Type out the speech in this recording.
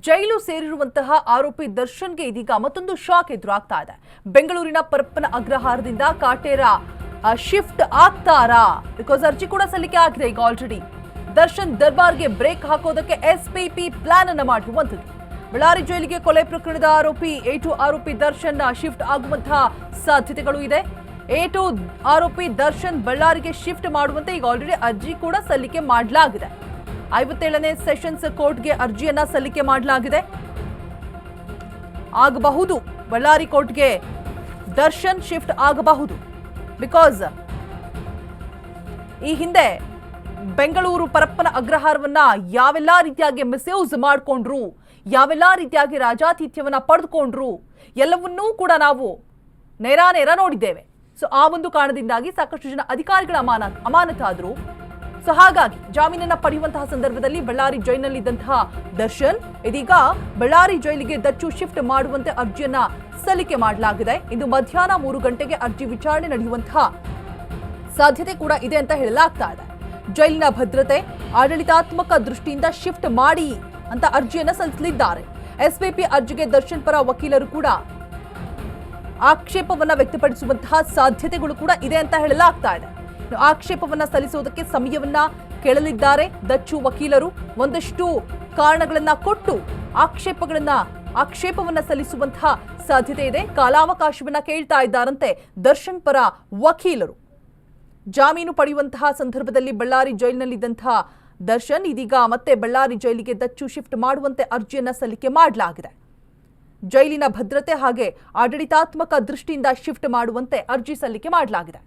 ಜೈಲು ಸೇರಿರುವಂತಹ ಆರೋಪಿ ದರ್ಶನ್ಗೆ ಇದೀಗ ಮತ್ತೊಂದು ಶಾಕ್ ಎದುರಾಗ್ತಾ ಇದೆ. ಬೆಂಗಳೂರಿನ ಪರಪ್ಪನ ಅಗ್ರಹಾರದಿಂದ ಕಾಟೇರ ಶಿಫ್ಟ್ ಆಗ್ತಾರಾ? ಬಿಕಾಸ್ ಅರ್ಜಿ ಕೂಡ ಸಲ್ಲಿಕೆ ಆಗಿದೆ ಈಗ ಆಲ್ರೆಡಿ. ದರ್ಶನ್ ದರ್ಬಾರ್ಗೆ ಬ್ರೇಕ್ ಹಾಕೋದಕ್ಕೆ ಎಸ್ಪಿಪಿ ಪ್ಲಾನ್ ಅನ್ನು ಮಾಡಿರುವಂಥದ್ದು. ಬಳ್ಳಾರಿ ಜೈಲಿಗೆ ಕೊಲೆ ಪ್ರಕರಣದ ಆರೋಪಿ ದರ್ಶನ್ ಶಿಫ್ಟ್ ಆಗುವಂತಹ ಸಾಧ್ಯತೆಗಳು ಇದೆ. ಆರೋಪಿ ದರ್ಶನ್ ಬಳ್ಳಾರಿಗೆ ಶಿಫ್ಟ್ ಮಾಡುವಂತೆ ಈಗ ಆಲ್ರೆಡಿ ಅರ್ಜಿ ಕೂಡ ಸಲ್ಲಿಕೆ ಮಾಡಲಾಗಿದೆ. 57ನೇ ಸೆಷನ್ಸ್ ಕೋರ್ಟ್ಗೆ ಅರ್ಜಿಯನ್ನ ಸಲ್ಲಿಕೆ ಮಾಡಲಾಗಿದೆ. ಆಗಬಹುದು ಬಳ್ಳಾರಿ ಕೋರ್ಟ್ಗೆ ದರ್ಶನ್ ಶಿಫ್ಟ್ ಆಗಬಹುದು. ಬಿಕಾಸ್ ಈ ಹಿಂದೆ ಬೆಂಗಳೂರು ಪರಪ್ಪನ ಅಗ್ರಹಾರವನ್ನ ಯಾವೆಲ್ಲ ರೀತಿಯಾಗಿ ಮಿಸ್ಯೂಸ್ ಮಾಡಿಕೊಂಡ್ರು, ಯಾವೆಲ್ಲ ರೀತಿಯಾಗಿ ರಾಜಾತಿಥ್ಯವನ್ನ ಪಡೆದುಕೊಂಡ್ರು ಎಲ್ಲವನ್ನೂ ಕೂಡ ನಾವು ನೇರ ನೋಡಿದ್ದೇವೆ. ಸೊ ಆ ಒಂದು ಕಾರಣದಿಂದಾಗಿ ಸಾಕಷ್ಟು ಜನ ಅಧಿಕಾರಿಗಳ ಅಮಾನತಾದ್ರು. ಸೊ ಹಾಗಾಗಿ ಜಾಮೀನನ್ನ ಪಡೆಯುವಂತಹ ಸಂದರ್ಭದಲ್ಲಿ ಬಳ್ಳಾರಿ ಜೈಲಿನಲ್ಲಿದ್ದಂತಹ ದರ್ಶನ್ ಇದೀಗ ಬಳ್ಳಾರಿ ಜೈಲಿಗೆ ದಚ್ಚು ಶಿಫ್ಟ್ ಮಾಡುವಂತೆ ಅರ್ಜಿಯನ್ನ ಸಲ್ಲಿಕೆ ಮಾಡಲಾಗಿದೆ. ಇಂದು ಮಧ್ಯಾಹ್ನ 3 ಗಂಟೆಗೆ ಅರ್ಜಿ ವಿಚಾರಣೆ ನಡೆಯುವಂತಹ ಸಾಧ್ಯತೆ ಕೂಡ ಇದೆ ಅಂತ ಹೇಳಲಾಗ್ತಾ ಇದೆ. ಜೈಲಿನ ಭದ್ರತೆ ಆಡಳಿತಾತ್ಮಕ ದೃಷ್ಟಿಯಿಂದ ಶಿಫ್ಟ್ ಮಾಡಿ ಅಂತ ಅರ್ಜಿಯನ್ನ ಸಲ್ಲಿಸಲಿದ್ದಾರೆ. ಎಸ್ಪಿಪಿ ಅರ್ಜಿಗೆ ದರ್ಶನ್ ಪರ ವಕೀಲರು ಕೂಡ ಆಕ್ಷೇಪವನ್ನ ವ್ಯಕ್ತಪಡಿಸುವಂತಹ ಸಾಧ್ಯತೆಗಳು ಕೂಡ ಇದೆ ಅಂತ ಹೇಳಲಾಗ್ತಾ ಇದೆ. ಆಕ್ಷೇಪವನ್ನ ಸಲ್ಲಿಸುವುದಕ್ಕೆ ಸಮಯವನ್ನ ಕೇಳಲಿದ್ದಾರೆ ದಚ್ಚು ವಕೀಲರು. ಒಂದಷ್ಟು ಕಾರಣಗಳನ್ನ ಕೊಟ್ಟು ಆಕ್ಷೇಪವನ್ನ ಸಲ್ಲಿಸುವಂತಹ ಸಾಧ್ಯತೆ ಇದೆ. ಕಾಲಾವಕಾಶವನ್ನ ಕೇಳ್ತಾ ಇದ್ದಾರಂತೆ ದರ್ಶನ್ ಪರ ವಕೀಲರು. ಜಾಮೀನು ಪಡೆಯುವಂತಹ ಸಂದರ್ಭದಲ್ಲಿ ಬಳ್ಳಾರಿ ಜೈಲಿನಲ್ಲಿದ್ದಂತಹ ದರ್ಶನ್ ಇದೀಗ ಮತ್ತೆ ಬಳ್ಳಾರಿ ಜೈಲಿಗೆ ದಚ್ಚು ಶಿಫ್ಟ್ ಮಾಡುವಂತೆ ಅರ್ಜಿಯನ್ನ ಸಲ್ಲಿಕೆ ಮಾಡಲಾಗಿದೆ. ಜೈಲಿನ ಭದ್ರತೆ ಹಾಗೆ ಆಡಳಿತಾತ್ಮಕ ದೃಷ್ಟಿಯಿಂದ ಶಿಫ್ಟ್ ಮಾಡುವಂತೆ ಅರ್ಜಿ ಸಲ್ಲಿಕೆ ಮಾಡಲಾಗಿದೆ.